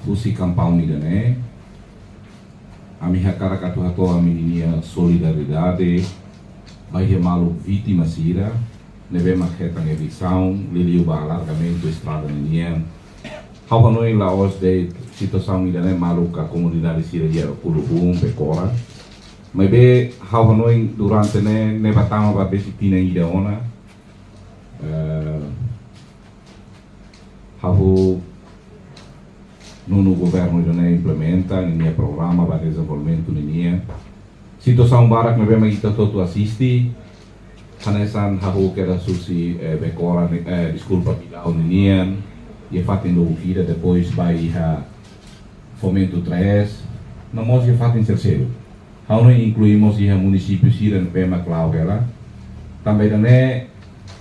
fusi campão nida né a minha cara catu a menininha solidariedade vai malu vítima sira neve maqueta evição liliu ba alargamento estrada ninha how noi la os de situação nida né maluca comunidade sira dia pulubum pecora mas be how noi durante ne batama ba besitina ida ona how no governo já implementa ninha programa para desenvolvimento ninha situação barak na bema kita todo assiste hanesan hahu kera susi bekora desculpa pilau ninha e fazendo o que depois vai fomento 3 não nós já fazendo terceiro how nós incluímos o município sira na bema clau ela também né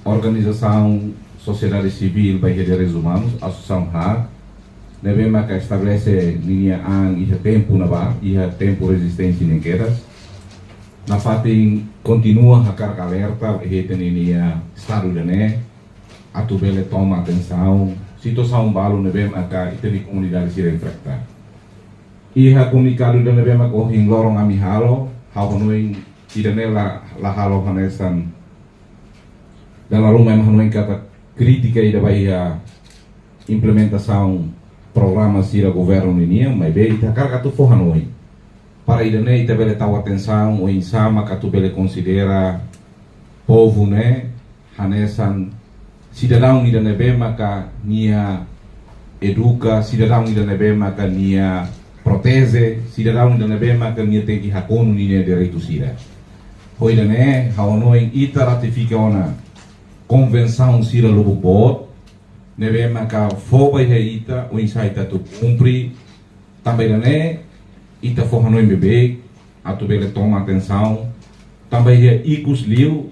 organização sociedade civil vai direitos humanos associação HAG Nebema que estabelece linha ang iha tempo na ba, iha tempo resistência nem quedas. Na fatin continua a carga alerta, rete linha estado de né, a tubele toma atenção, situação balo nebema que iteni comunidade se reflecta. Iha comunicado de nebema ko hinglorong ami halo, hawonuing idane la halo hanesan. Dalam rumah hanuing kata crítica ida bahia implementação programa sira governo ninia mas bem ita carga tu forra noi para idane ita bele tahu atenção o insama que tu bele considera povo né hanesan cidadão idane bema ka nia educa cidadão idane bema ka nia protege cidadão idane bema ka nia tem que hakonu nia direito sira foi idane haonoi ita ratifica ona convenção sira lobo bot neve maka foba ita o insaita tu cumpre também né ita forra no bebê a tu bele toma atenção também é icus liu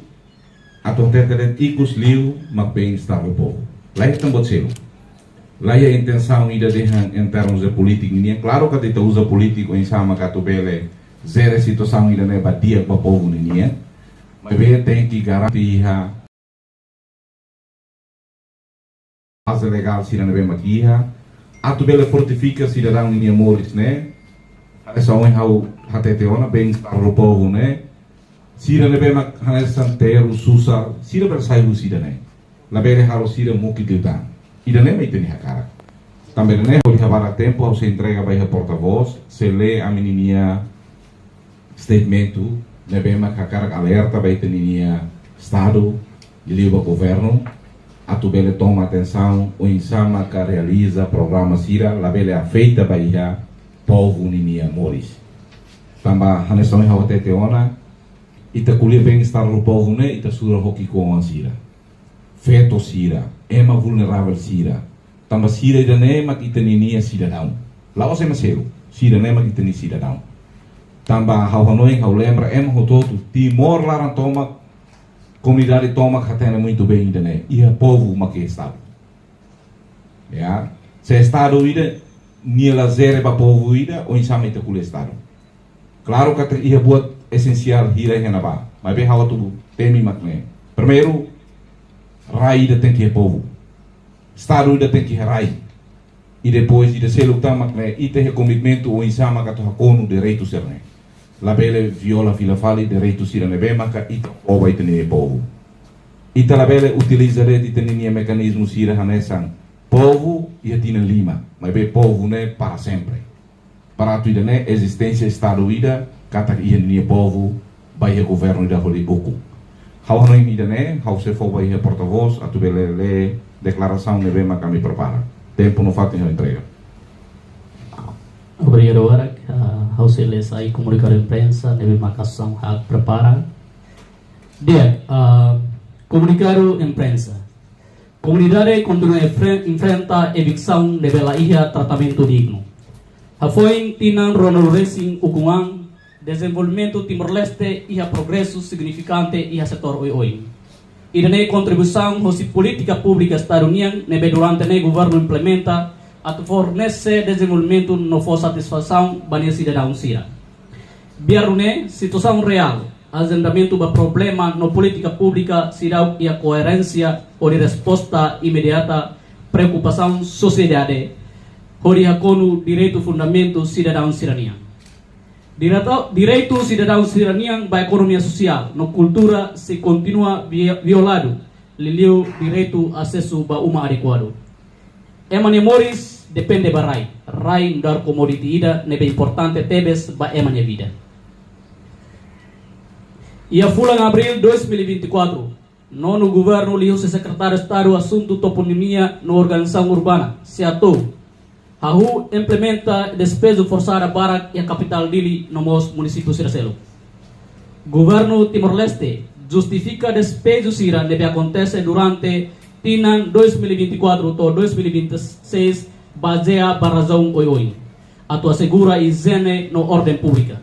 a tu tete icus liu mas bem está o povo lá é também selo lá é a intenção ida deixar em termos de política ninguém claro que ita usa político em sama que tu bele zero situação ida né batia para o povo ninguém mas bem tem que garantir a legal se não vem aqui a tu bela fortifica cidadão em amores né essa um how hatete ona bem para o povo né se não vem a santeiro susa se não vai sair lucida né la bela haro sira muki dildan ida nem tem a cara também né o dia para tempo se entrega para a porta-voz se lê a menininha statemento né bem a cara alerta vai ter menininha estado de livre governo a tu bele toma atenção o insama que realiza programa sira la bele afeita bahia povo ninia moris tamba haneson hawate teona ita kulia bem estar no povo ne ita sura hoki com a sira feto sira ema vulnerável sira tamba sira ida ne mak ita ninia cidadão lá você maselo sira ne mak ita ni cidadão tamba hawanoi hau lembra ema hototo timor laran toma comunidade toma catena muito bem ainda né e o povo mas que estado já se estado ida nie lazer para povo ida ou insamita com o estado claro que ia buat essencial hira na ba mas bem hawa tu temi makne primeiro rai ida tem que povo estado ida tem que rai e depois ida se lutar makne ida é comitimento ou insama que tu hakonu direito ser né la bele viola fila fali direito sira nebe maka ita ova ita ni povo ita la bele utiliza de ita ni mecanismo sira hanesan povo e tina lima mas be povo né para sempre para tu ida né existência estado ida kata ia ni povo vai o governo ida holi buku how no ida né how se for vai porta-voz a tu bele le declaração nebe maka me prepara tempo no fato entrega. Obrigado, Barak. Hauseles aí comunicar a imprensa, neve marcação HAG prepara. Dia, comunicar a imprensa. Comunidade continua enfrenta evicção de bela ilha tratamento digno. Foi tinan Ronald Racing ukungang desenvolvimento Timor-Leste e progresso significante e setor oi. E de contribuição hosi política pública estadunidense neve durante o governo implementa a fornecer desenvolvimento não for satisfação bania cidadão sira. Biarune situação real, agendamento do problema no política pública será e a coerência ou de resposta imediata preocupação sociedade hori hakonu direito fundamento cidadão cidadania. Direito cidadão cidadania ba economia social, no cultura se continua violado, liliu direito acesso ba uma adequado. Emane moris depende ba rai ndar commodity ida nebe importante tebes ba emane vida. Ia fulan abril 2024, nono governo liu se secretário de Estado assunto toponimia no organização urbana, SEATO, Hahu implementa despejo forçada para a capital dele no município Siracelo. Governo Timor-Leste justifica despejo sira deve acontecer durante Tinan 2024 ou 2026 baseia a razão oi. Atu assegura higiene no ordem pública.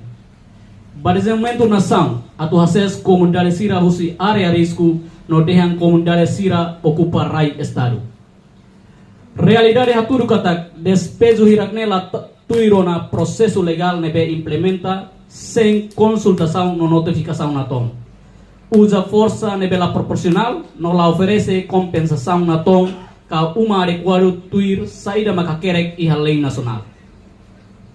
Badesenmento nação, atu acesso comunidade sira husi área risco no dehan comunidade sira ocupa rai estado. Realidade haturu katak despejo hiraknela tuirona processo legal nebe implementa sem consultação no notificação na tom. Usa força nebe la proporcional, não la oferece compensação na tom ka uma adequado tuir saída macaquerek e a lei nacional.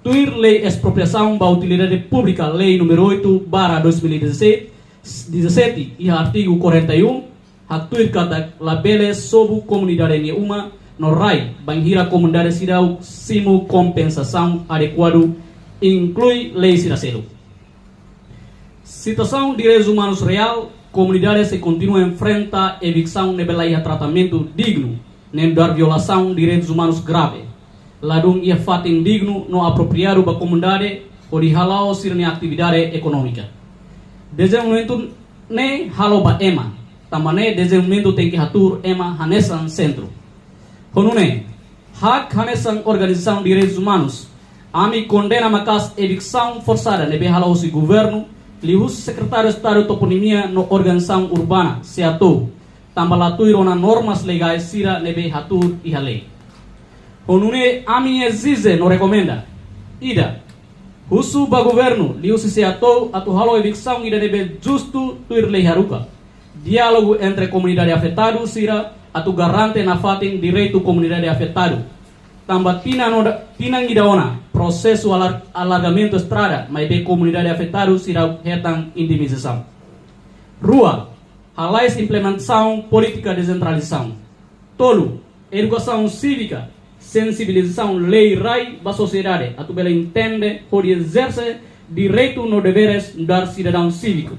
Tuir lei expropriação ba utilidade pública lei número 8/2017 e artigo 41 hatuir katak labele sobu comunidade ni uma no RAI, banhira comunidade cidadão simu compensação adequado, inclui lei Siracelo. Situação de direitos humanos real, comunidade se continua a enfrentar evicção nebelai tratamento digno, nem dar violação de direitos humanos grave. Ladung ia fato indigno no apropriado da comunidade ou de halau sirne atividade econômica. Desenvolvimento ne halau ba ema, tamane desenvolvimento tem que atur ema hanesan centro. Honune, hak hanesan organização de direitos humanos, ami condena macas evicção forçada nebe halau si governo, lihus secretário de Estado toponimia no organização urbana, SEATO, tambalatu irona normas legais sira nebe hatur e halei. Honune, ami exige no recomenda, ida, husu ba governo, lihus SEATO atu halau evicção ida nebe justo tuir lei haruka. Diálogo entre comunidade afetado sira atu garante na fatin direito comunidade afetado. Tamba tinang idaona processo alargamento estrada, mas bem comunidade afetado será retan indemnização. Rua, halais implementação política descentralização. Tolo, educação cívica, sensibilização lei rai da sociedade, atu bela entende por exerce direito no deveres dar cidadão cívico.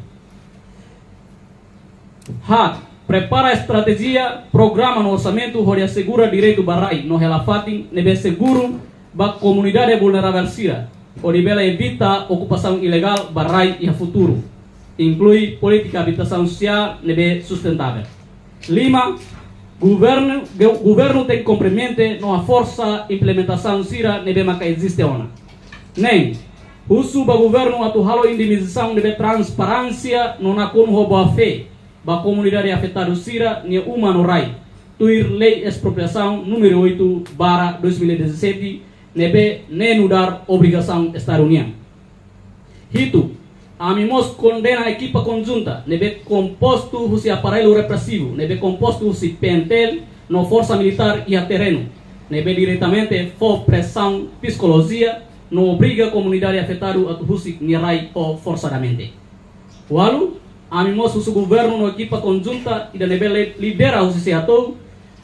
Prepara a estratégia, programa no orçamento, onde assegura direito barai no relafating, nebe seguro ba comunidade vulnerável sira, onde bela evita ocupação ilegal barai e a futuro. Inclui política de habitação social, nebe sustentável. 5. Governo tem compremente no a força implementação sira nebe maca existe ona. Nem uso ba governo atu halo indemnização nebe transparência no na como roubo a fé. Ba comunidade afetada sira ni uma no rai tuir lei expropriação número 8/2017 nebe nenu dar obrigação estaduniana. Hito amimos condena a equipa conjunta nebe composto husi aparelho repressivo nebe composto husi pentel no força militar e a terreno nebe diretamente for pressão psicologia no obriga a comunidade afetada a husi ni rai ou forçadamente. Walu amimos o governo no equipa conjunta e da nebe lidera o SEATO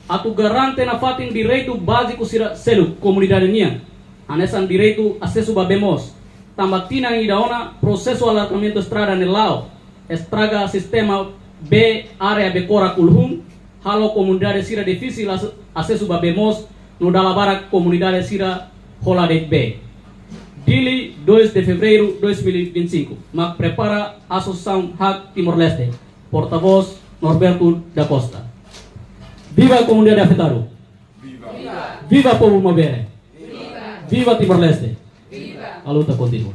atu garante na fatin direito básico selu comunidade nia anesan direito acesso babemos tambatina e daona processo alargamento estrada nelao estraga sistema B área becora kulhum halo comunidade sira difícil acesso babemos no dalabara comunidade sira holadet B. Dili 2 de fevereiro 2025. Mac prepara a Associação Hak Timor-Leste. Porta-voz Norberto da Costa. Viva a comunidade afetada. Viva! Viva povo Mabere. Viva! Viva Timor-Leste. Viva! A luta continua.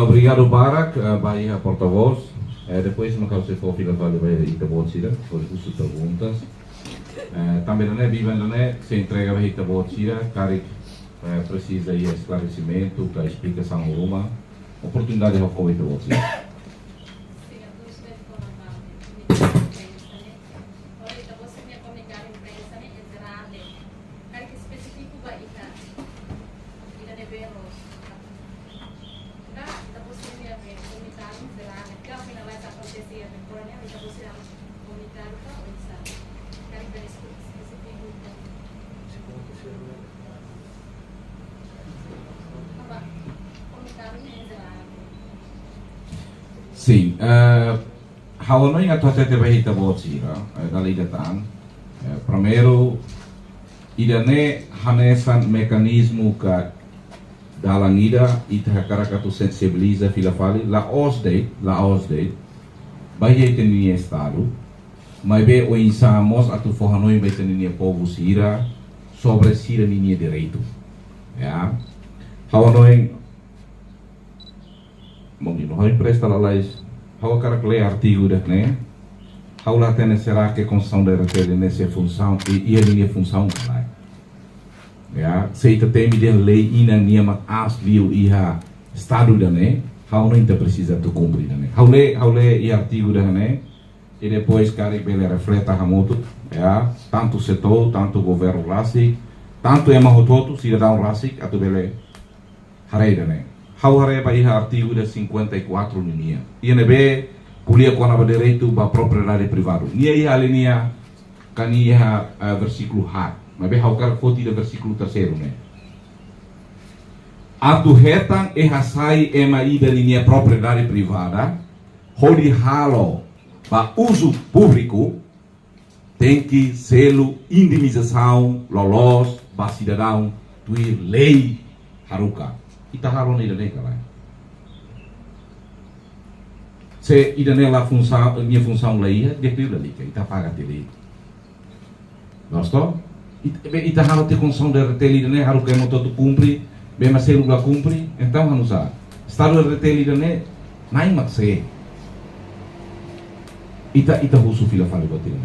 Obrigado Barak, Bahia porta-voz. Depois no caso se for fica para vai Itabotira, por isso perguntas. Também não é viva, não é se entrega a Itabotira, Carik precisa aí esclarecimento, a explicação uma oportunidade de apoio Itabotira. Sim, Hawanoi nga toate te bahita bocira, dali datang. Primeiro, idane hanesan mekanismo ka dalang ida ita karakatu sensibiliza filafali la osdate, bahia teni estado, mas be o insamos atu forhanoi be teni povo sira sobre sira ninha direito. Ya. Hawanoi mungkin hoi presta la lais hau cara que lê artigo da né hau lá tem será que construção da RTL nessa função e a minha função lá ya seita tem de lei ina niama as liu iha estado da né hau não ainda precisa tu cumprir da né hau lê e artigo da né e depois cara que ele reflete a moto ya tanto setor tanto governo lasik tanto é mahototo cidadão lasik atu bele harei da né hau haré para ir artigo de 54 linha. INB polia com a direito ba propriedade privada. Nia ia linha cania versículo H. Mas bem hau cara foti de versículo terceiro né. Atu retan e hasai ema ida linha propriedade privada. Holi halo ba uso público tem que selo indenização lolos ba cidadão tuir lei haruka. Ita haron ida ne kalai. Se ida ne la função, minha função lei, depois da lei, ita paga tele. Gosto? Ita haron te função de reteli ida ne, haron que mo todo cumpre, bem mas selo la cumpre, então hanu sa. Estado de reteli ida ne, nai makse. Ita husu fila fale botil.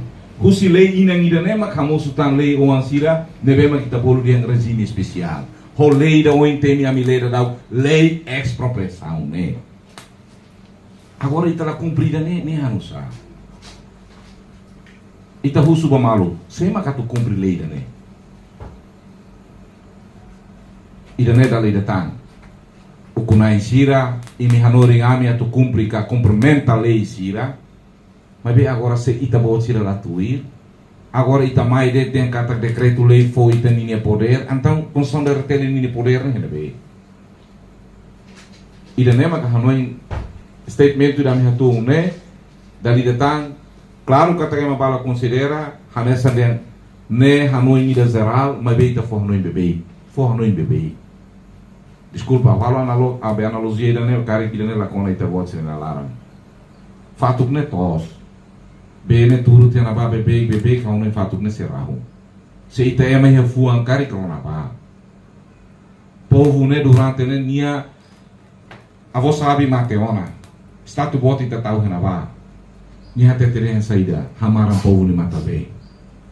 Husi lei inang ida ne mak hamosu tan lei o ansira, deve mak kita bolu di regime especial. Lei da ONTM a mileira da lei expropriação, né? Agora ita la cumprida ne hanusa. Ita husu ba malu, sema ka tu cumpri lei da ne. Ida ne da lei da tan. O kunai sira e mi hanori ami a tu cumpri ka cumprimenta lei sira. Mas bem agora se ita bo sira la tuir. Agora ita mai de tem kata decreto lei foi ita ninha poder, então função da RTL ninha poder né bem. Ida nema ka hanoi statement da minha tu né, dali datang claro kata que bala considera hanesa den ne hanoi ida geral, mas bem ita for hanoi bebê. Desculpa, falo analogia ida né, o cara que ida né la kona ita voce na laram. Fato que ne tos. Bene turu tena ba bebê kau nem fatuk ne serrahu. Se ita é mais refuan cari kau na ba. Povo ne durante ne nia a vossa sabe mateona. Statu bota ita tau na ba. Nia te tere saída hamaram povo ne mata bem.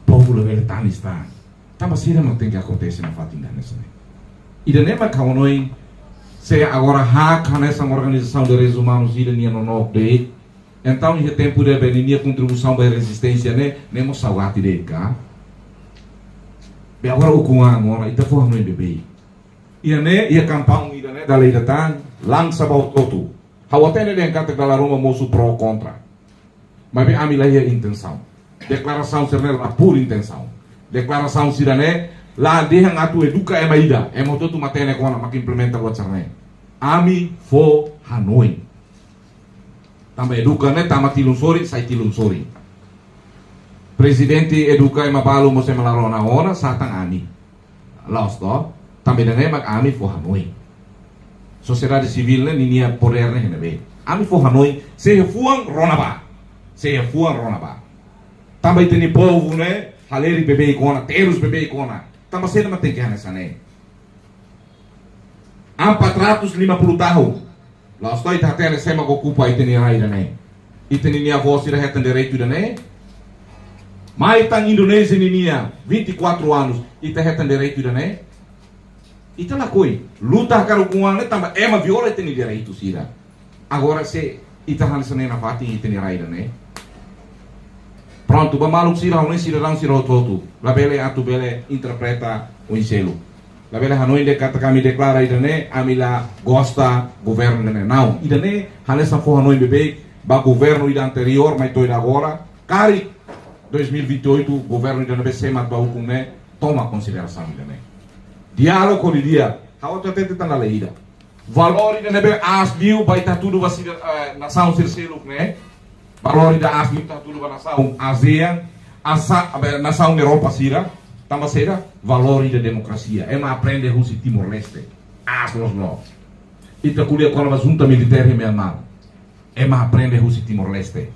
Povo le vele tan está. Tamba sira não tem que acontecer na fatinga nessa né. Ida nema kau noi se agora hak nessa organização de direitos humanos ida nia no norte. Então, em tempo de benignia contribuição para a resistência, né? Nem salgate de cá. Bem agora o kuang, ora ita for no bebê. E a campanha ida né da lei da tan, lança about todo. Hawatene de encanta da Roma moço pro contra. Mas bem a mila é intenção. Declaração ser a pura intenção. Declaração sirané lá deixa atu educa é maida, é moto tu matene com a que implementa o charné. Ami fo Hanoi. Também educa né, tama tilunsori, sai tilunsori. Presidente educa e mabalo mo se malarona hora, satang ami. Losto, também né mag ami for Hanoi. Sociedade civil né, ninia poder né bem. Ami for Hanoi, se fuang ronaba. Também tem povo né, haleri bebê icona, terus bebê icona. Também se não tem que nessa né. Am 450 tahun. Lá estou aí até sema que ocupa aí tem raio né. E tem minha voz ira retan direito né. Mas tá Indonésia ninia 24 anos e tem retan direito né. E tá lá coi. Luta caro com né também é uma viola tem direito sira. Agora se ita hansa na fati e tem raio né. Pronto, ba maluco sira não sira não sira todo. La bele atu bele interpreta o inselo. La bela Hanoi de kata kami declara idane amila gosta governo idane não idane halesa for Hanoi bebê ba governo ida anterior mas tô agora cari 2028 governo idane bc mat ba hukum toma consideração idane diálogo com dia hawa to tete tanga leida valori da nebe asliu vai tá tudo vai nação terceiro né valori da asliu tá tudo vai nação ASEAN nação Europa sira também será valori da democracia é uma aprende russo Timor Leste aslos no ita kuliah quando vai junta militar em Myanmar é uma aprende russo Timor Leste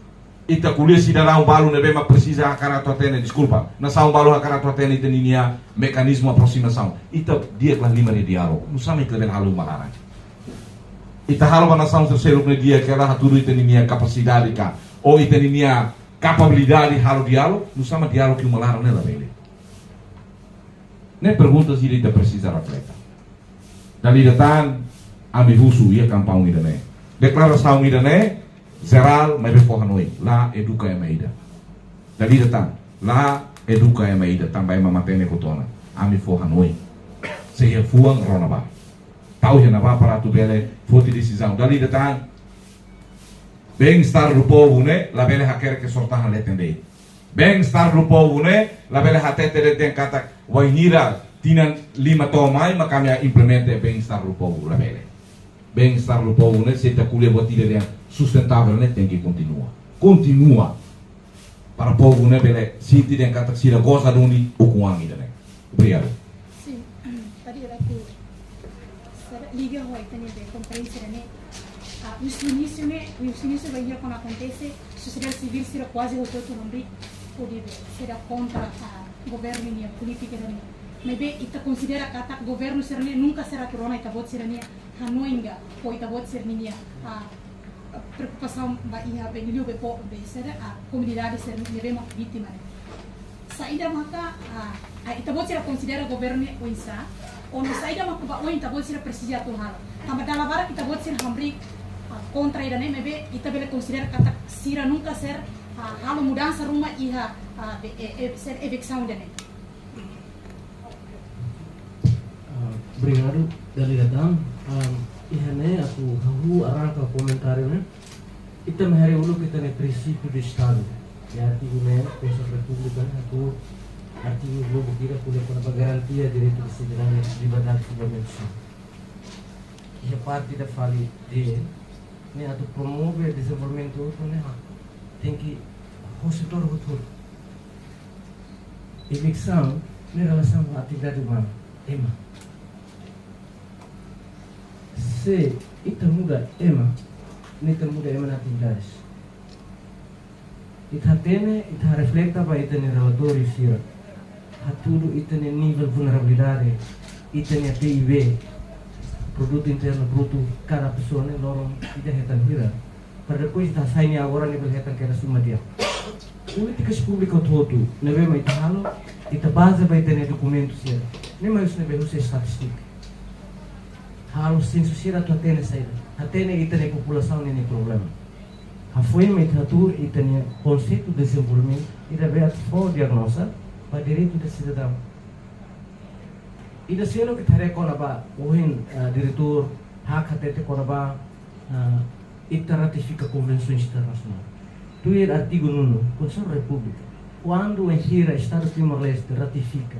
ita kuliah cidadão balu nebe ma precisa a cara atene desculpa nação balu a cara atene tenia mecanismo aproximação ita dia kelas 5 de dialog não sabe que level halu malarang ita halo ba nação terceiro ne dia que ela tudo tenia capacidade cá ou tenia capabilidade halo diálogo não sabe diálogo que malarang nela bele ne perguntas se ita precisa refleta dali datan ami husu ia kampung ida ne declaração ida ne Zeral mai befo Hanoi la educa e maida dali datan la educa e maida também mamatene kotona ami fo Hanoi se ia fuang ronaba tau já nava para tu bele foti decisão dali datan bem-estar do povo né la bele haker que sortahan letende bem-estar do povo né la bele hatete de den kata wainira tinan 5 tomai makamia implemente bem-estar do povo la bele bem-estar do povo né se ta kuliah buat tidak yang sustentável né tem que continua para o povo né bele se tidak kata sira goza duni o kuang ida né obrigado sim tadi aku liga hoy tani de conferência né os início vai ir quando acontece sociedade civil será quase o todo nome pode será contra a governo e a política né mas bem ita considera kata governo será nunca será corona ita bot será Hanoi enggak ou ita bot será a preocupação vai ir a benilio be será a comunidade será uma vítima saída maka ita bot será considera governo o insa ou no saída maka ba o ita bot será precisa tuhan tambah dalam barat ita bot será hambri contra ida né mas ita bele considera kata sira nunca ser halo mudança rumah iha ser evicção ida né Obrigado, dali datang. Ihane aku hahu arang ka komentarnya. Ita mahari ulu kita ne prinsipio de Estado. Ya artigo ne Constituição República aku artigo globo kira kuliah para garantia direito de cidadania e liberdade fundamental. Que é parte da fali de né atu promover desenvolvimento né tem que consultor outro. Evicção em relação à atividade humana. Ema se ita muda ema na atividades ita tene ita reflecta ba ita ne relatório sira hatudo ita ne nível vulnerabilidade ita ne PIB produto interno bruto cada pessoa ne lorong ita hetan hira para depois ita saini agora nível hetan kera suma dia políticas públicas todo nebe ma ita halo ita base ba ita ne documento sira ne mais nebe usa estatística harus sensusira tu atene saída atene itane população nene problema a foi metatur itane conceito de desenvolvimento ida ver for diagnosa para direito do cidadão ida selo que tare kona ba ohin diretor hak atete kona ba ita ratifica convenções internacionais tu é artigo 9 Constituição da República quando o Estado de Timor-Leste ratifica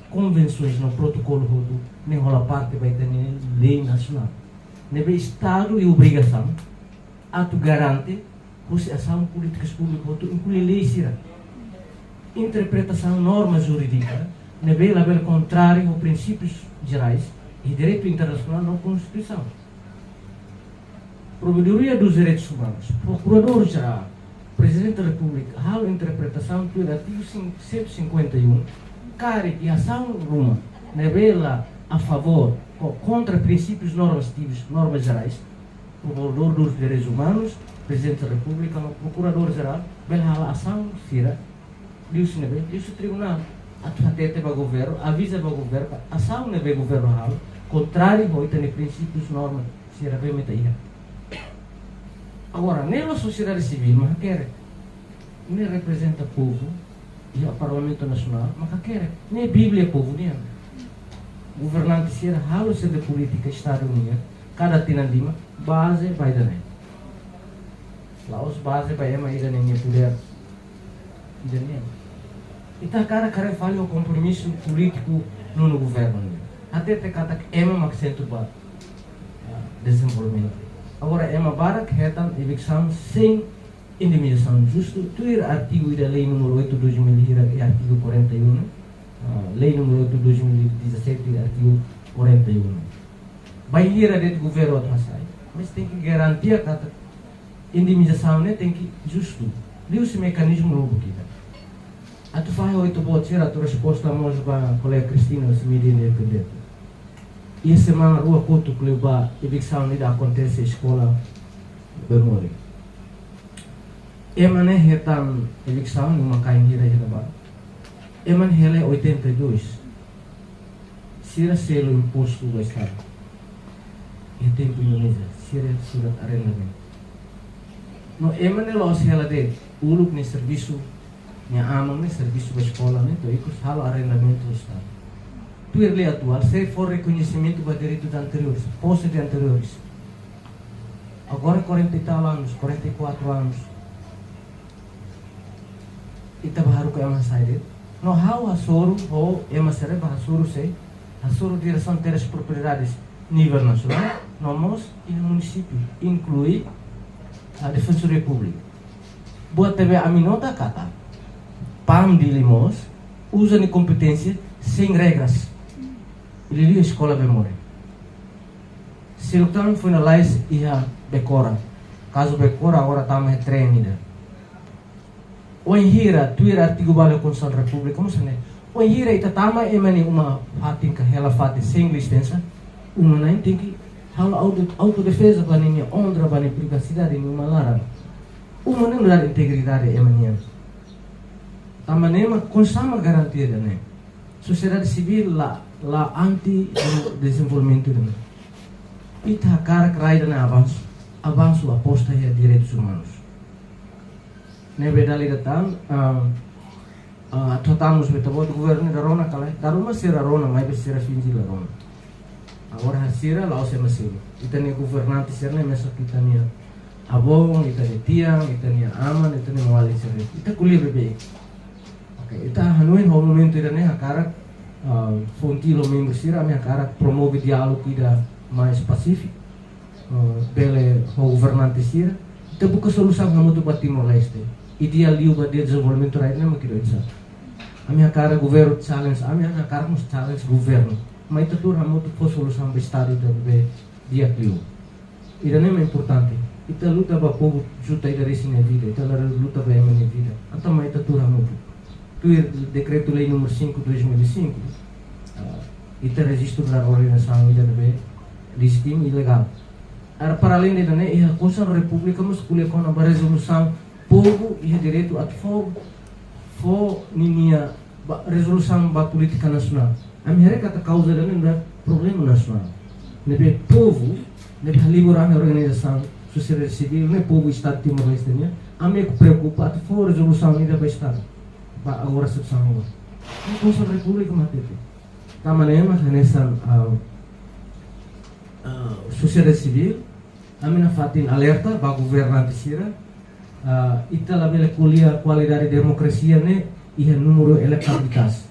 convenções no protocolo rodo nem rola parte vai ter lei nacional nebe Estado e obrigação atu garante que ação políticas públicas rodo inclui lei sira interpretação norma jurídica nebe label contrário aos princípios gerais e direito internacional na Constituição Provedoria dos Direitos Humanos Procurador Geral Presidente da República a interpretação do artigo 151 care e ação ruma revela a favor ou contra princípios normativos, normas gerais, Procurador dos Direitos Humanos, Presidente da República, Procurador-Geral, bela ação sira, diz o tribunal, atende para o governo, avisa para o governo, ação nebe governo hal, contrário ao itane princípios, normas, sira bem metaia. Agora, nela sociedade civil, mas quer, nem representa o povo, e o Parlamento Nacional, mas quer, nem a Bíblia é povo, nem governante sira halo se de política Estado Unido, cada tinandima base vai dar nem. Laos base vai ema ida nem poder, ida nem. Ita cara falha o compromisso político no governo. Até te kata ema mak centro ba desenvolvimento. Agora, é uma barak retam eleição sem indemnização justa. Tu ir artigo da lei número 8 de 2000 e artigo 41, lei número 8 de 2017 e artigo 41. Vai ir a dentro do governo atrasado, mas tem que garantir que a indemnização tem que justo. Deu esse mecanismo novo aqui. A tu faz 8 votos, a tua resposta a nós para a colega Cristina, se media independente. E a semana, rua Couto, que leva a eleição acontece na escola Bermore. É mané retam eleição numa cainhira de trabalho. É mané 82. Sira selo imposto do Estado. É tempo Indonésia. Sira surat arrendamento. No é mané lo sela de uluk ni serviço minha ama ni serviço da escola né, então isso halo arrendamento do Estado. Tu é lei atual, se for reconhecimento para direitos anteriores, postos de anteriores. Agora 40 e tal anos, 44 anos. Ita baharu ko emas saide. No how hasoro ou emas sere bahasoro sei. Hasoro direção teras propriedades nível nacional, nomos e município, inclui a Defensoria Pública. Buat TV aminota kata. Pam de Limos usa de competência sem regras. Ele liga a escola memória. Se o tanto finalize ia Becora. Caso Becora agora está mais treinada. O enhira, tu ir artigo bala Constituição da República, como se né? O enhira ita tama emani uma fatinka ela fati sem licença, uma nem tem que hala autodefesa para ninha ondra para privacidade nenhuma lara. Uma nem dar integridade emani. Tama nema consama garantia né. Sociedade civil lá anti desenvolvimento né. Ita cara crai na avanço aposta a direitos humanos. Ne bedali datang tratamos betul do governo da Rona kala daruma sera Rona mais sera fingi la Rona agora hasira lá se masilo itania governante serna mesa kitania abong itania tiang itania aman itania mawali serna ita kuliah bebe okay ita hanuin ho momento irane hakara fontilo membro sira me hakara promove diálogo ida mais pacífico pele ho governante sira ita buka solução hamutu para Timor-Leste ideal liu para desenvolvimento raio não makiro isso a minha cara governo challenge a minha cara nos challenge governo mas itu tuh hamutu for solução para estado da dia liu isso é muito importante ita luta para povo juta ida resina vida ita luta para minha vida então mas itu tuh hamutu tu decreto lei número 5 2005 ita registro da organização ida be listing ilegal para além de né a Constituição da República mas escolher com a resolução povo e direito a for ninia resolução da política nacional. A minha kata causa da problema nacional. Nebe povo, nebe liberar a organização sociedade civil, nebe povo estado Timor-Leste nia. A minha preocupa for resolução ainda vai estar. Ba agora solução agora. A Constituição da República matete. Tamanema nessa sociedade civil, a minha fatin alerta ba governante sira. Ita label kuliah qualidade democracia ne ia número elektabilitas.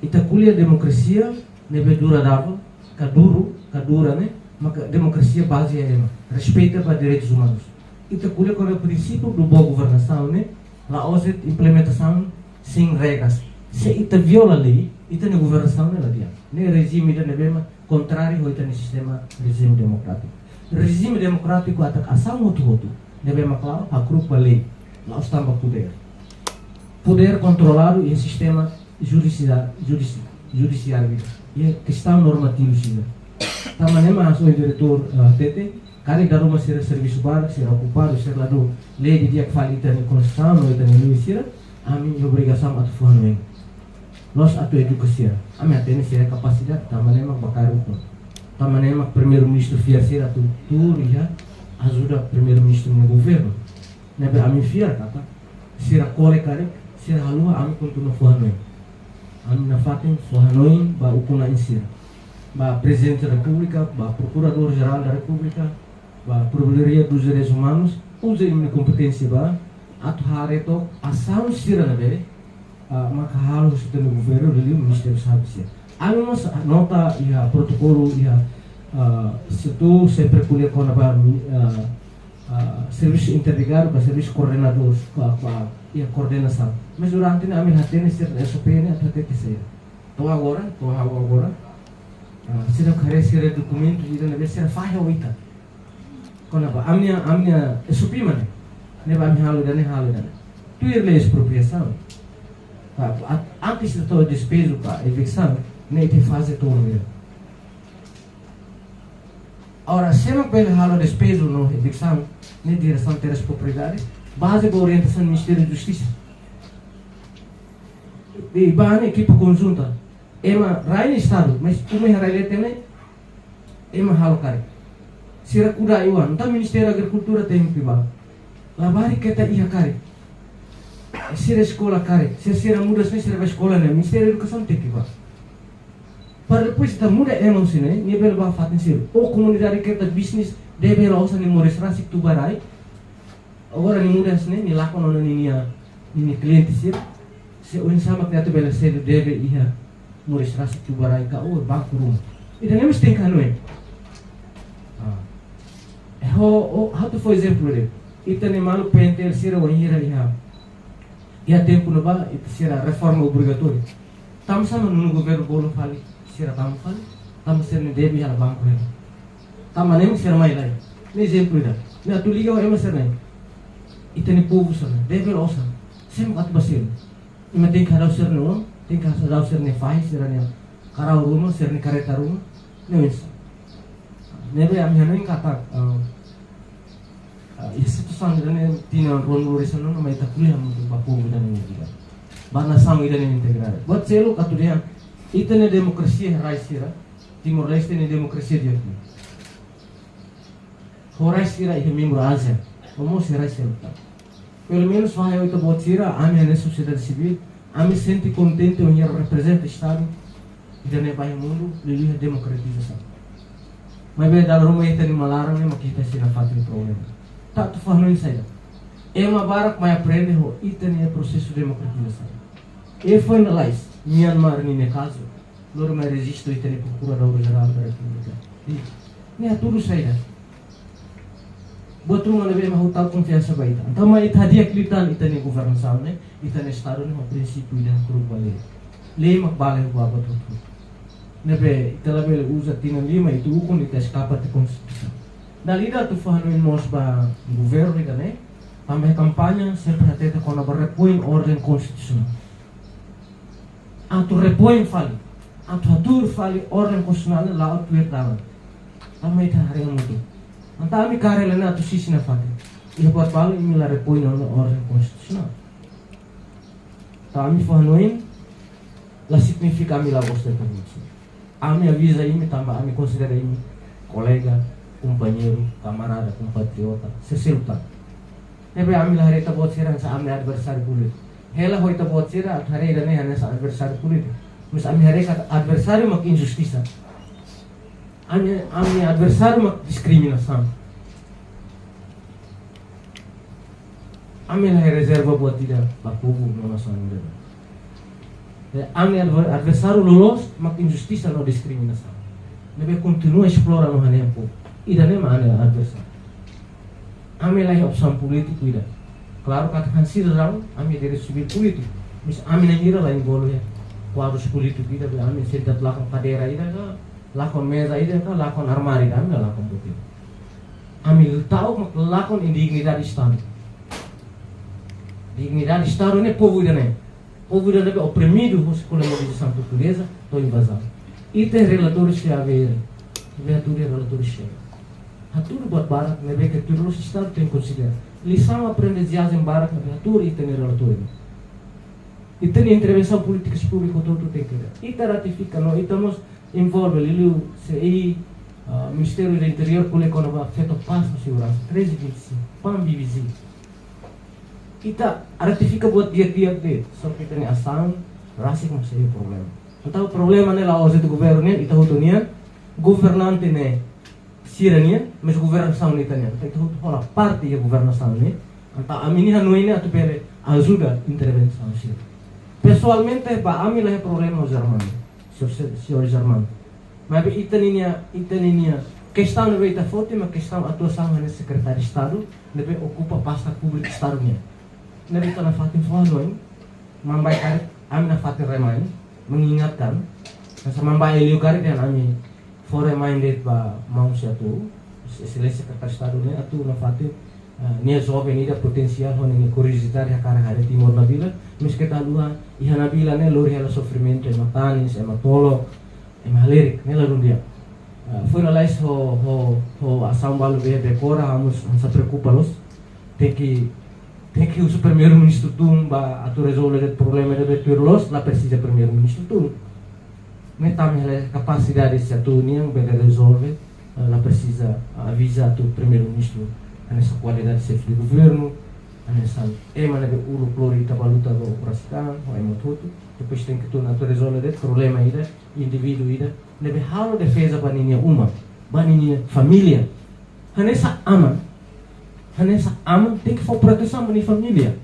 Ita kuliah democracia nebe duradável, kadura ne, maka democracia base é respeito para direitos humanos. Ita kuliah com o princípio do boa governação ne, la oset implementação sem regras. Se ita viola lei, ita ne governação ne la dia. Ne regime ita nebe contrário ao ita ne sistema regime democrático. Regime democrático atak asal mutu deve maclar a grupo lei lá está o poder controlado e sistema judiciário e questão normativa sila também mas o diretor TT kali daru masih serviço bar ser ocupado ser lá do lei de dia que fala itani constituição no itani luisira ami obrigação a tuan nós a tua educação ami atene ser capacidade também mas bakar itu também mas primeiro ministro fiasir atu tur ya ajuda primeiro-ministro no governo. Nebe ami fiar kata, sira kole kare, sira halua ami continua fuhanoi. Ami na fatin fuhanoi ba ukuna insira. Ba presidente da República, ba procurador-geral da República, ba Procuradoria dos Direitos Humanos, usa minha competência ba atu hareto asal sira nebe, maka harus no governo do Ministério Sabe. Ami mas nota ia protocolo ia se tu sempre kuliah ko na ba serviço interligado com serviço coordenador com a coordenação. Mas durante a minha atendência ser SOP né até que seja. Tô agora, se não querer ser documento e não ver se faz a oita. Quando a minha SOP mana, né vai me halu dan. Tu irle expropriação. Antes de todo despejo para evicção, né te faz todo mesmo. Ora, se não pode halu despejo no evicção, né direção de terras propriedades, base da orientação do Ministério da Justiça. E bahane equipe conjunta, ema rain estado, mas como é rain também, ema halu kare. Sira kuda iwan, então Ministério da Agricultura tem que ba. Labari kita ia kare. Sira escola kare, sira muda sira escola né, Ministério da Educação tem que ba. Para depois da muda emang sini, nível ba fatin sir. O comunidade kita bisnis deve lausa ni morestrasi tu barai. Agora ni muda sini, ni lakon ono ni cliente sir. Se o insama que tu bela cedo deve ia morestrasi tu barai ka o banco rumah. Ida nem tem canoe. How to for exemplo dele. Ita ni malu pentel sira o ira ia. Ia tempo no ba ita sira reforma obrigatória. Tam sama no governo bolo fali. Sira tam fali. Tam sira ni deve ia banco ele. Tam nem sira mai lai. Ni exemplo ida. Ni atu liga o ema sira nei. Ita ni povo sana. Deve losa. Sem kat basir. Ima tem carau sira no, tem carau sira ni fai sira ni carau rumah sira ni kereta rumah. Ni wis. Nebe ami hanuin kata instituição dan tinha rolo resano na maita kuliah untuk bapu dan ini juga. Bana sang idan integral. Buat selo katudian itane demokrasi raisira Timor Leste ni demokrasi dia. Horaisira ihe membro Asia. Como se raisira. Pelo menos vai eu buat sira ami na sociedade civil, ami sente contente em representa estado e dan vai mundo lili democratização. Mas bem dalam rumah itane malarang ni makita sila fatin problema. Tak tu faham saja. Ema barak mai aprende ho itane processo de democratização. E foi na lais Myanmar ni caso, lor mai resisto itane procurador geral da República. Ni a tudo saída. Buat rumah nabe mau tahu confiança baita. Então mai tadi aklitan itane governação né, itane estado ni princípio ida grupo bale. Lei mak bale ho babat tu. Nabe italabe usa tina lima itu hukum ita escapa de constituição. Dali tu faham nós ba governo ida né, também campanha sempre atenta quando repõe ordem constitucional. Anto repõe fali, anto atur fali ordem constitucional lá o verdade. Também tá hari muito. Anta ami karela na tu sisi na fati. Ia buat balo imi la repõe ordem constitucional. Tá ami faham la significa ami la voz de permissão. Ami avisa imi tambah ami considera imi colega, companheiro, camarada, compatriota, seseluta. Nebe ami la harita buat sira sa ami adversário político. Hela hoita buat sira hari dane hanya sa adversário político. Mas ami harita adversário mak injustiça. Ami adversário mak discriminação. Ami la reserva buat tidak bakubu no nação dele. Ami adversário lolos mak injustiça no discriminação. Nebe continua explora no hanya po. Ida nem mana adversário. Ami lahi opção político ida. Claro que consideramos ami direito civil político. Mas ami não ira lain bolo ya. Quadros político ida, ami senta lakon cadeira ida ka, lakon mesa ida ka, lakon armário ida, ami lakon putih. Ami tahu lakon indignidade Estado. Dignidade Estado ne povo ida ne. Povo ida ne oprimido por colonização portuguesa, tô invasão. E tem relatores que haver, viatura relatores chega. Haturo buat barak nebe que tudo o Estado tem que considerar. Lição aprendizagem barak na viatura e tem relator. E tem intervenção política pública todo tem que ver. E ratifica não, estamos envolve ali CI, Ministério do Interior com economia feito paz na segurança 1325, PAM-BVZ. E ratifica buat dia-dia de, só que tem ação, rasik masih problema. Então o problema nela hoje do governo né, ita hotonia, governante né sirania, mas governação ni tanya. Então toda parte da governação né. Então a mini hanuine atu pere ajuda intervenção sir. Pessoalmente para a mim é problema o Germano, senhor Germano. Mas itaninia questão não está forte, mas questão atuação é secretário de Estado, deve ocupa pasta pública de Estado minha. Não está na fatin fora mambai kari, kami na fatin remain, mengingatkan, nasa mambai liu kari dan kami fora minded ba mau siatu, sila secretário de Estado ni atu na fatin nia jovem ida potencial hon ni curiositari hakara hari timor na bila, mas kita lua iha na bila ne lori hala sofrimento, matanis, matolo, mahalerik, ne lalu dia. Foi na lais ho ação balu be decora vamos se preocupa los tem que o primeiro-ministro tumba a tu resolver o problema de betur los la precisa primeiro-ministro tum me também a capacidade de atu niang be resolver la precisa avisa a tu primeiro-ministro nessa qualidade de chefe de governo nessa emana de ulo plurita valuta do prastan o emotuto depois tem que tu na tu resolver o problema ida indivíduo ida lebe halo defesa baninia uma baninia família hanessa ama tem que for proteção bani família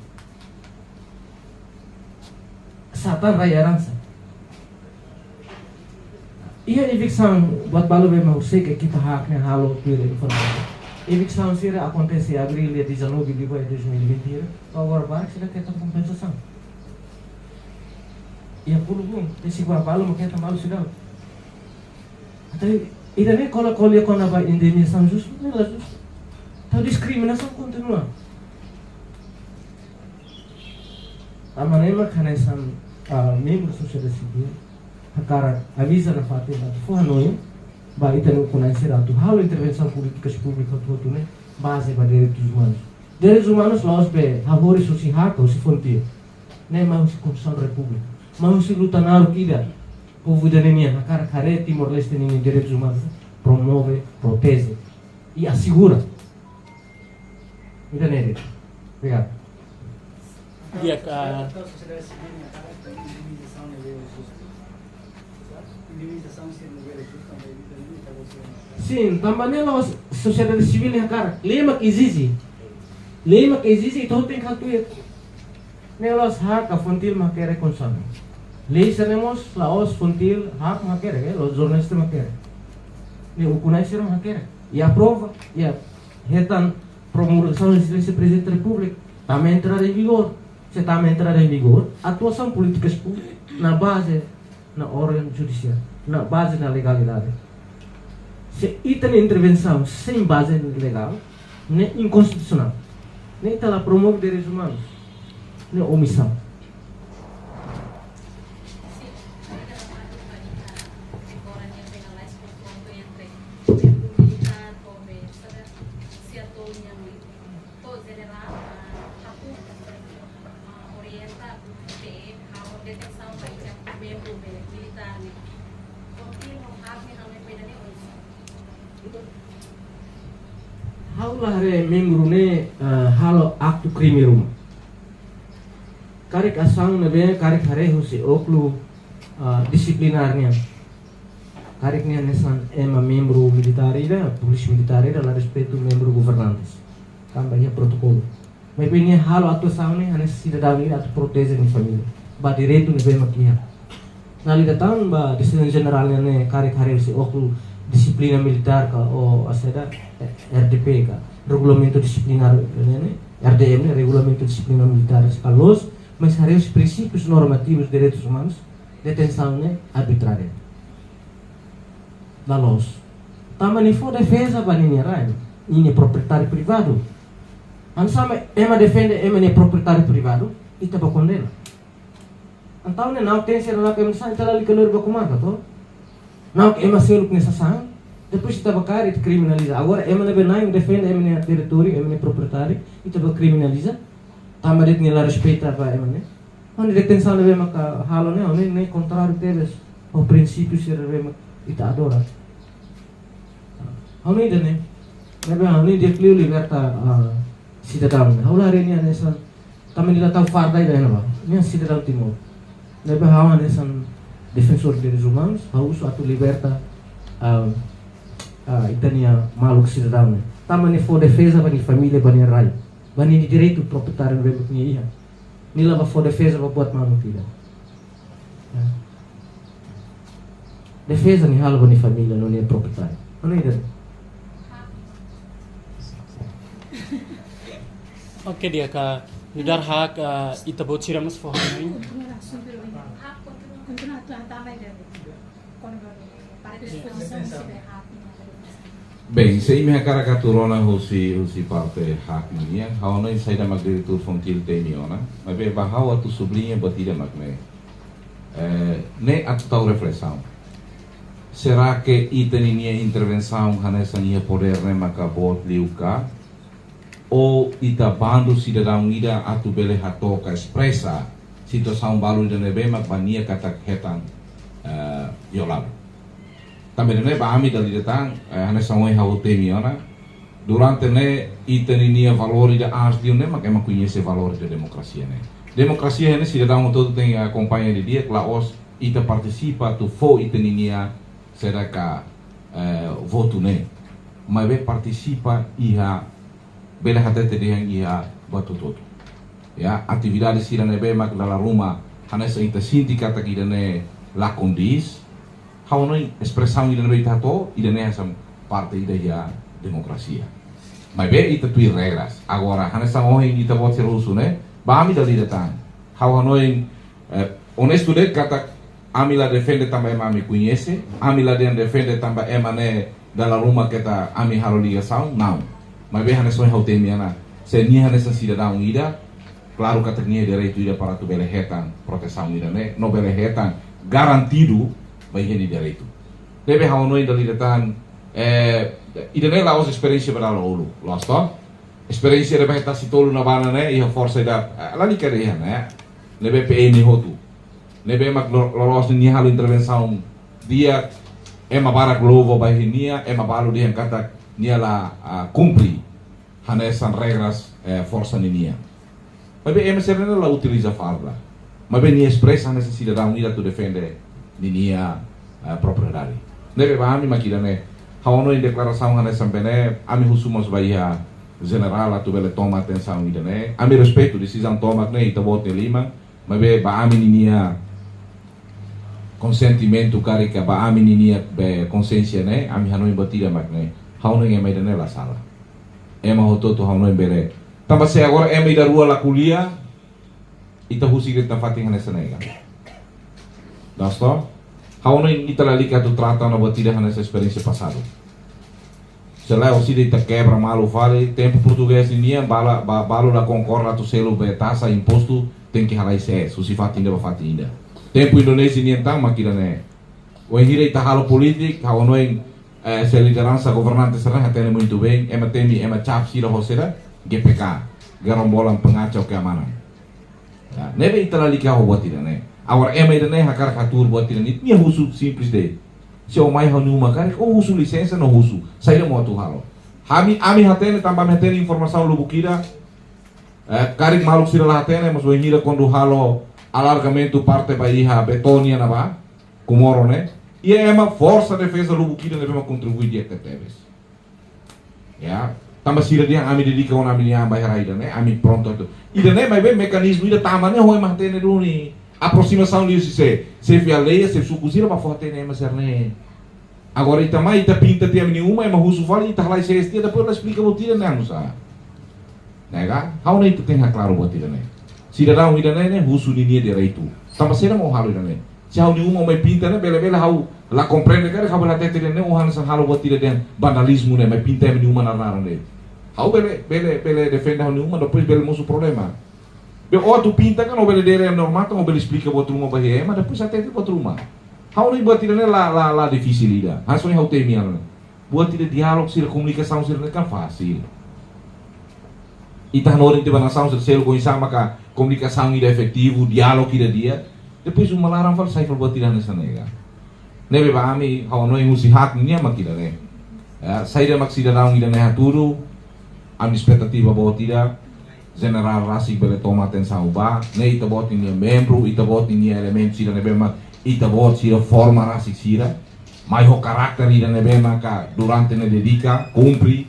satan raya herança ia evicção buat balu be mau sei que kita haknya halo pilih informasi evicção sira acontece em abril de 19 de 2020 agora vai será que tem compensação ia puluh esse balu mau kita malu sudah Tapi, kalau ia kau nampak indenização justa, não é justo. Então, discriminação continua. A maneira que nós membros da sociedade civil, a cara avisa na fatia, for hanoi, vai ter no conhecer a tua intervenção políticas públicas tudo né, base para direitos humanos. Direitos humanos lá os be, favor isso se haka ou se fonte, nem mais se Constituição da República, mas se luta na orquídea. Povo da Nenia, a cara care Timor-Leste nem direitos humanos promove, protege e assegura. Então, Nere. Obrigado. Dia Sim, também a sociedade civil é cara. Lema que existe então tem que atuar. Nelas hak a fontil makere konsumir. Lei seremos laos fontil hak makere, los jornalistas makere. Ne ukunai serão makere. E a prova, e a retan promulgação da Presidente da República também entrará em vigor. Se também entrar em vigor, atuação políticas públicas na base na ordem judicial, na base da legalidade. Se item intervenção sem base legal, nem inconstitucional, nem está promove direitos humanos, nem omissão. Haulah re minggu ne halo aktu krimi rumah. Karik asang nebe karik hare husi oklu disiplinarnya. Kariknya nesan ema membro militar ida, polisi militar ida, la respeito membro governantes. Tambahnya protokol. Mas bem halo atuação ne hanes cidadão ida atu protege ni família. Ba direito nebe makia. Nali datang ba decisão generalnya ne karik hare husi oklu disiplina militar ka o aseda RDP ka regulamento disciplinar né RDM né regulamento disciplinar militar escalos mas harus princípios normativos de direitos humanos detenção né arbitrária da los também for defesa banini rai ini proprietário privado ansama ema defende ema ne proprietário privado ita ba condena então né não tem ser lá que não sai tala likalor ba kumaka to não que ema seluk nessa sang depois está bacana e criminaliza agora ema na benai defende ema ne território ema ne proprietário e está criminaliza também det nela respeita para ema ne onde detenção leva maka halo ne onde ne contrário deles o princípio ser leva ita adora onde ne leva onde de clear liberta cidadão haulah renia nessa também ela tahu farda ida na ba ne cidadão timor leva hawa nessa defensor de direitos humanos, hau suatu liberta itania maluk cidadão. Também for defesa bani família bani rai, bani direito proprietário bani punya Nila ba for defesa ba buat malu tidak. defesa ni halo ni família, não é proprietário. Não é isso? Oke dia ka nudar hak ita bot siramas fo hamin Continuação pelo continua a tua vai ver quando para que exposição se vê rápido. Bem, se me cara caturona husi parte hak niya, how no inside a magdiretor from Kilte Miona, mas bem bahau a tu sobrinha batida magne. Ne a tal reflexão. Será que itaninia intervenção hanessa nia poder ne macabot liuka? Ou itabando cidadão ida atu bele hatoka expressa situação balu de nebe makbania kata hetan yolab. Também ne baami dali datang hanessa oi hautemi ona durante ne itaninia valori da asdio ne mak ema conhece valori da democracia ne. Democracia ne cidadão todo tem acompanha de dia claos ita participa tu fo itaninia será ka voto ne. Mas be participa iha bela hatete dia ia batu todo. Ya, atividade sira nebe mak dalam rumah hanessa ita sindikat kita ne la condis. Hau noi expressão ida nebe tato ida ne essa parte ida ya democracia. Mas be ita tui regras. Agora hanessa hoje ita bot serusu ne, ba ami dali datang. Hau noi honesto de kata ami la defende também ami conhece, ami la defende também emane dalam rumah kita ami halo ligação, não. Mas bem hanessa hau temiana se ni hanessa cidadão ida claro que tem direito ida para tu belehetan proteção ida né no belehetan garantido vai ter direito deve hau noi dali datan ida né lá os experiência para lá ulu losto experiência de beta sitolo na bana né e a força da lá ni queria né lebe PN hotu lebe mak lolos ni halo intervenção dia ema bara globo vai nia ema balu dia kata nia la cumpri hanesan regras força nia. Mas bem MSR não la utiliza farla. Mas bem nia expressa nessa cidadão ida tu defende nia propriedade. Nebe ba ami makira ne hawono em declaração hanesan bene ami husumos bahia general atu bele toma atenção ida ne ami respeito decisão toma ne ita bote lima mas bem ba ami nia consentimento karika ba ami nia be consciência ne ami hanoi batida makne hawono em meida ne la sala ema hototo hawono em bere tambah se agora ema ida rua la kuliah ita husig ita fating nessa nega dasto hawono ita lalika tu trata na batida nessa experiência passado se lá o sida ita quebra malu vale tempo português nia balo la concorda tu selo be taxa imposto tem que halai se susi fatinda ba fatinda tempo Indonesia nia tang makira ne o hira ita halo politik hawono se liderança governante será tem muito bem ema temi ema chap sira hosera GPK garombolan pengacau keamanan ya, nebe itala lika ho buat tidak ne awar ema ida ne hakar katur buat tidak ni mia husu simples de se o mai hanu makar o husu licença no husu sai mo tu halo ami hatene tambah hatene informação lubukira karik maluk sira la hatene mas wengira kondu halo alargamento parte baiha betonia na ba kumoro ne e ema força defesa lubukira nebe ma contribuir dia que teves ya tambah sira dia ami dedica ona ami nia bayar ida ne ami pronto itu ida ne mas bem mecanismo ida tamane ho ema hatene duni aproximação disso se via lei se sucusira para forte ne mas ne agora ita mai ita pinta tem nenhuma ema husu vale ita lá se estia depois ela explica botira ne anusa nega hau ne ita tem claro botira ne cidadão ida ne husu ni direito tambah sira mo halo ida ne se hau nenhuma mai pinta ne bela hau la compreende cara hau la tete ne o hansa halo botira den vandalismo ne mai pinta nenhuma na ne hau bele defende hau nenhuma depois bele moço problema be outro pinta kan o bele dele é normal então o bele explica bot rumah bahia mas depois até bot rumah hau ni buat tidak la difícil ida haso ni hau temian buat tidak dialog sila komunikasi sila kan fácil itah norin tiba nação sila com sama ka komunikasi ida efetivo dialog ida dia depois o malarang fal sai fal buat tidak nessa nega nebe ba ami hau no musi hak ni ama kida ne sai da maksida naung ida ne haturu am expectativa buat tidak general rasik bele toma atenção ba ne ita bot ni membro ita bot ni element sira ne bema ita bot sira forma rasik sira mai ho karakter ida ne bema ka durante ne dedica cumpri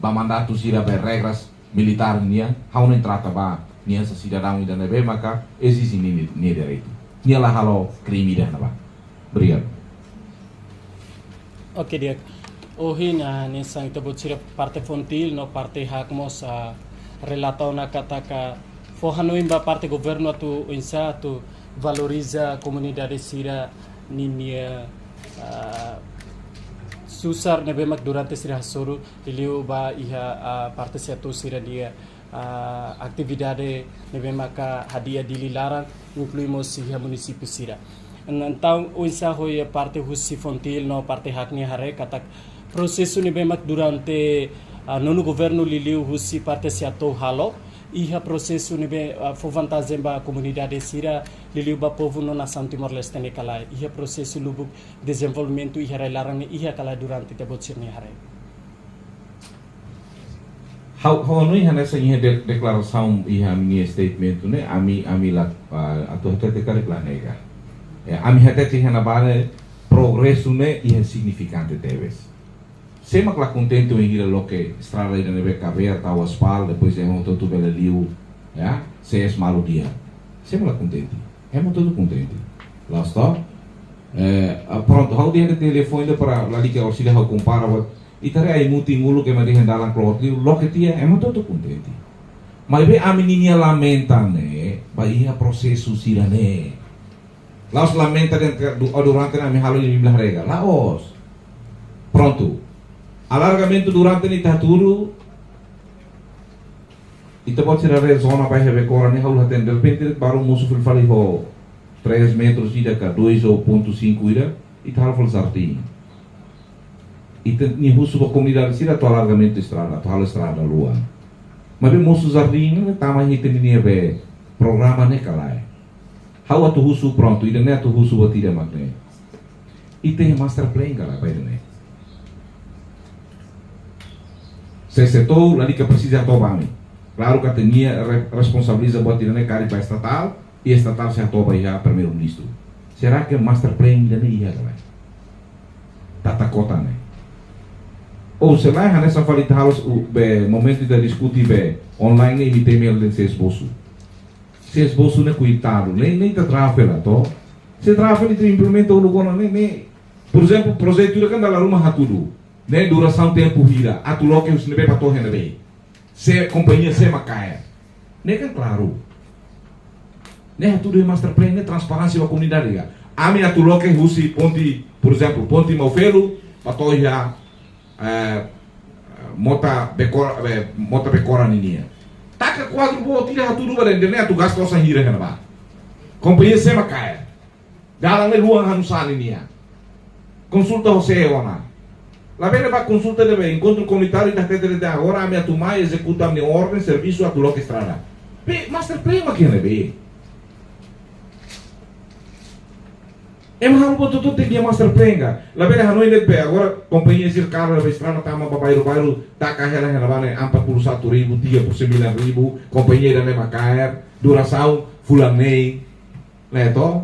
ba mandato sira be regras militar nia hau ne trata ba nia sa cidadão ida ne bema ka existe ni direito nia la halo crime ida na ba obrigado Oke dia. Ohin nessa ita bocira parte fontil no parte hakmos relato na kataka fohanoimba parte governo tu insa tu valoriza comunidade sira ninia susar nebemak durante sira soru iliu ba iha parte satu sira dia atividade nebemak hadiah dililarang incluímos iha município sira. Então, o ensaio é parte husi fontil no parte hakni hare katak processo ni bemak durante nono governo liliu husi parte se atou halo iha processo ni be fo vantagem ba comunidade sira liliu ba povo no nação Timor Leste ne kala iha processo lubuk desenvolvimento iha larang iha kala durante te botsir ni hare. How nui nessa minha declaração e a minha statement né ami lá atu te kare lá nega. Ami hate te na bale progresso né e é significante deves. Sema que lá contente em ir lo que estrada de neve aberta ao asfalto depois é um todo belo liu, já se é malo dia. Sema lá contente. É muito todo contente. Lá está. Pronto, how dia de telefone para lá que auxilia how compara e tare aí muito ingulo que me deixam dar lá cloth liu lo que tia é muito todo contente. Mas bem a menina lamenta né, vai processo sirane. Lá os lamenta durante a minha halo de biblia rega. Lá os. Pronto. Alargamento durante ni taturu ita pode ser a zona para receber cora nem haul haten de repente baru musuh fali ho 3 metros ida ka 2 ou 0.5 ida ita hal fal sarti ita ni husu ba comunidade sira to alargamento estrada to hal estrada lua mas bem musuh jardim ne tamanho ita ni be programa ne kalai hau atu husu pronto ida ne atu husu batida makne ita master plan kala pai ne se setor lá que precisa tomar. Claro que tinha responsabiliza buat tirane cari para estatal e estatal se atoba já primeiro ministro. Será que master plan ainda nem ia lá? Tata kota né? Ou se lá nessa falita halos o momento de discutir be online e tem mail de se esboço né cuidado nem tá trafela to. Se trafela tu implementa o lugar nem por exemplo projeto que anda lá rumah hatudu. Nem duração tempo hira atulo que os nebe pato henebe se companhia se macaia nem kan claro nem tudo é master plan nem transparência da comunidade ga ami atulo que usi ponte por exemplo ponte Maufelo pato já mota becora ninia taca quadro bo tira tudo ba den nem tu gasto sa hira heneba companhia se macaia galang ne luang hanusan ninia consulta você ona. La bene va consulta deve incontro comunitário da tete de agora a minha turma executa a minha ordem serviço a tulo que estrada. Be master plan ma que be. É mais algo tudo tem que master plan. La bene hanoi net be agora companhia circar a estrada tá uma bairro tá carreira relevante 41.000 dia por 9.000 companhia da nema cair duração fulanei leto.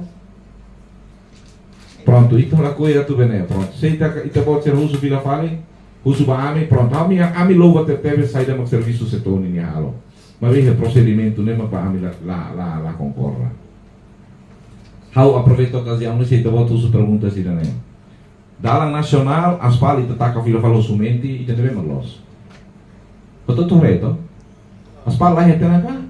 Pronto, itu la coisa tu bene, pronto. Se ita pode ser uso vila fale, uso ba ami, pronto. Ami louva teve saída no serviço setor ni halo. Mas veja procedimento nem ma pa ami la concorra. How aproveito a ocasião se ita pode uso pergunta si dane. Dalang nasional aspal ita taka vila falo sumenti ita deve malos. Betul tu reto. Aspal lah ya tenaga.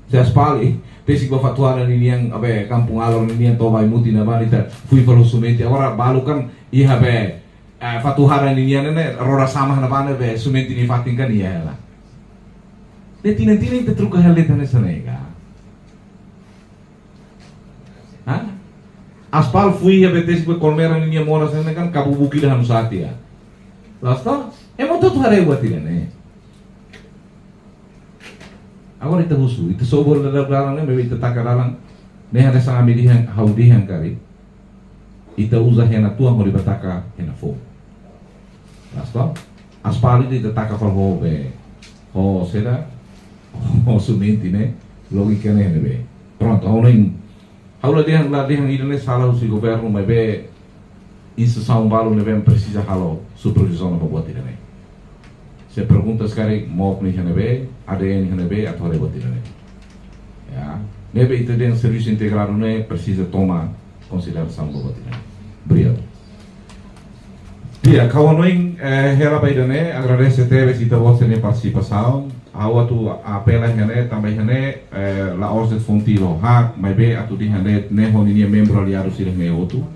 Se aspal Tesi ba fatuara ni yang abe kampung alor ni yang tobai muti na balita fui palo sumenti agora balu kan iha be fatuara ni yang ne rora sama na bane be sumenti ni fatin kan iya la. Ne tinan te truka helle tane sanega. Ha? Aspal fui ya be tesi ba kolmera ni yang mora sana kan kabubuki dah nusati ya. Lasta? Emo tu hare buat ne. Agora ita husu, ita sobor na dalang ne, ita takaralang, ne hana sa amin dihan, haudihan kari, ita usa hena tua mo bataka hena fo. Lasto, aspali ita taka fal ho be, ho seda, ho sumenti ne, logika ne hene be. Pronto, haula dihan idane sala husi governo, mas be, isso são balu ne bem precisa halo supervisão na buat idane. Se pergunta sekarang mau ni hanebe, ADN hanebe atau ada buat tidak? Ya, nebe itu dengan serviço integrado ne precisa tomar consideração buat tidak. Obrigado. Dia, kawan hela baidane, agradece teve si vossa ne participação. Awa tu apela hene, também hene, la orset fontilo hak, mas be atu di hene, ne honi membro aliado sireh me outro.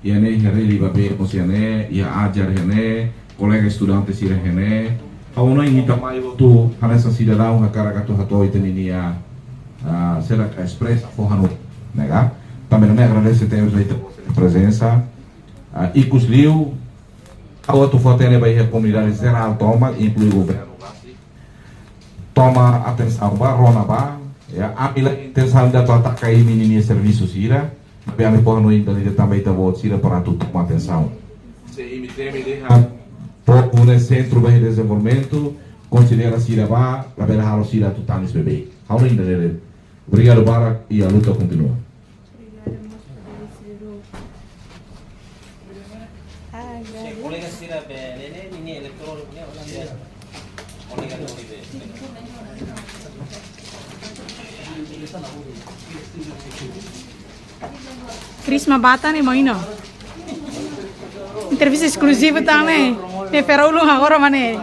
E hene hene liba be hene, ia ajar hene, colega estudante sireh hene. Kawan hita mai tu hanesa cidadão hakara katu hato iteninia, será que expressa forrano, nega? Também ne agradece teve a presença. Icus liu, a outra foto é a comunidade geral toma, inclui o governo. Toma atenção, barona ba, a mila intenção da tua atacar aí menina serviço sira, mas a por no ainda também tá bom sira para tu tomar atenção. Se imite me deixa pouco no centro de desenvolvimento, considera sira ba, a ver halo sira tu tanis bebê. Halo ainda dele. Obrigado Barak e a luta continua. Colega sira nene ini elektronik ni orang dia. Colega tu ni. Cris Mabata nih main no. Entrevista exclusiva também. Ne feraulo agora mané.